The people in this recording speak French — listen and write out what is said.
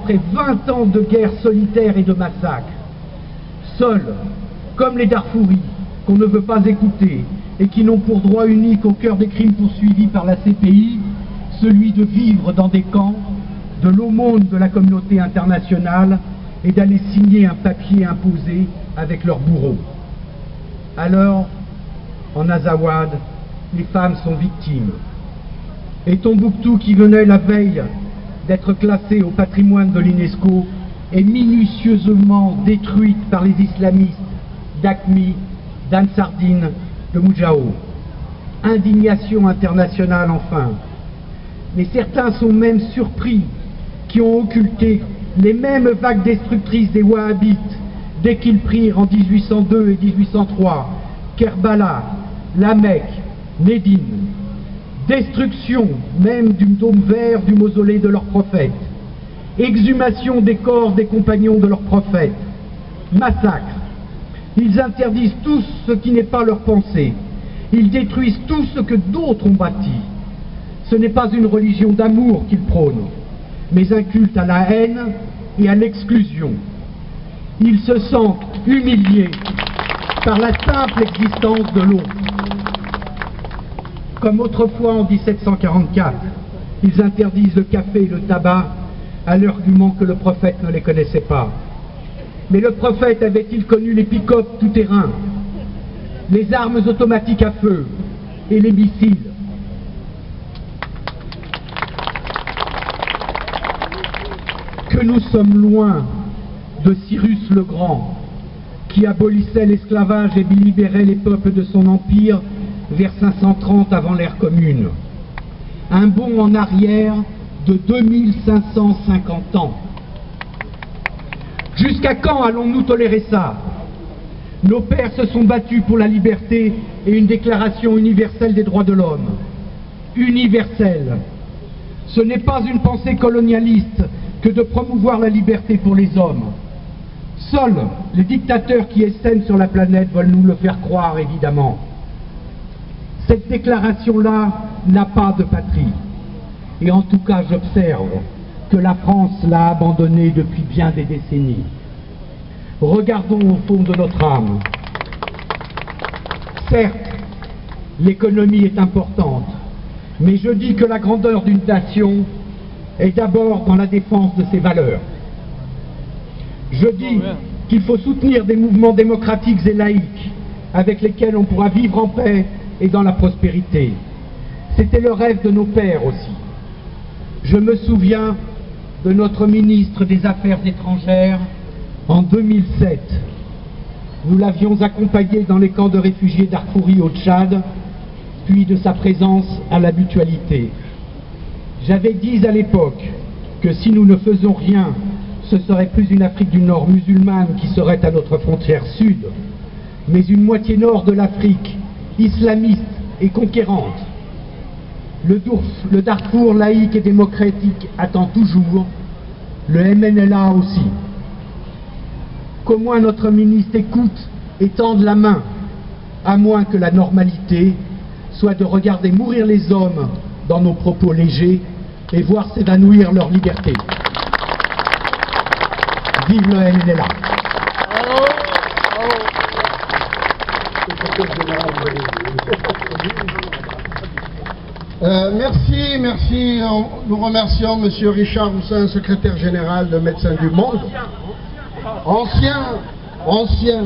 Après 20 ans de guerre solitaire et de massacres, seuls, comme les Darfouris, qu'on ne veut pas écouter et qui n'ont pour droit unique au cœur des crimes poursuivis par la CPI, celui de vivre dans des camps, de l'aumône de la communauté internationale et d'aller signer un papier imposé avec leurs bourreaux. Alors, en Azawad, les femmes sont victimes. Et Tombouctou, qui venait la veille d'être classée au patrimoine de l'UNESCO, est minutieusement détruite par les islamistes d'Aqmi, d'Ansardine, de Moujao. Indignation internationale enfin. Mais certains sont même surpris qui ont occulté les mêmes vagues destructrices des Wahhabites dès qu'ils prirent en 1802 et 1803 Kerbala, la Mecque, Médine. Destruction même du dôme vert du mausolée de leur prophète. Exhumation des corps des compagnons de leur prophète. Massacre. Ils interdisent tout ce qui n'est pas leur pensée. Ils détruisent tout ce que d'autres ont bâti. Ce n'est pas une religion d'amour qu'ils prônent, mais un culte à la haine et à l'exclusion. Ils se sentent humiliés par la simple existence de l'autre. Comme autrefois en 1744, ils interdisent le café et le tabac à l'argument que le prophète ne les connaissait pas. Mais le prophète avait-il connu les pick-up tout-terrain, les armes automatiques à feu et les missiles? Que nous sommes loin de Cyrus le Grand, qui abolissait l'esclavage et libérait les peuples de son empire vers 530 avant l'ère commune. Un bond en arrière de 2550 ans. Jusqu'à quand allons-nous tolérer ça? Nos pères se sont battus pour la liberté et une déclaration universelle des droits de l'homme. Universelle. Ce n'est pas une pensée colonialiste que de promouvoir la liberté pour les hommes. Seuls les dictateurs qui essaiment sur la planète veulent nous le faire croire, évidemment. Cette déclaration-là n'a pas de patrie. Et en tout cas, j'observe que la France l'a abandonnée depuis bien des décennies. Regardons au fond de notre âme. Certes, l'économie est importante, mais je dis que la grandeur d'une nation est d'abord dans la défense de ses valeurs. Je dis qu'il faut soutenir des mouvements démocratiques et laïques avec lesquels on pourra vivre en paix et dans la prospérité. C'était le rêve de nos pères aussi. Je me souviens de notre ministre des Affaires étrangères en 2007. Nous l'avions accompagné dans les camps de réfugiés d'Arfouri au Tchad, puis de sa présence à la mutualité. J'avais dit à l'époque que si nous ne faisons rien, ce serait plus une Afrique du Nord musulmane qui serait à notre frontière sud, mais une moitié nord de l'Afrique, islamiste et conquérante. Le Darfour laïque et démocratique attend toujours, le MNLA aussi. Qu'au moins notre ministre écoute et tende la main, à moins que la normalité soit de regarder mourir les hommes dans nos propos légers et voir s'évanouir leur liberté. Vive le MNLA. Merci. Nous remercions M. Richard Roussin, secrétaire général de Médecins du Monde. Ancien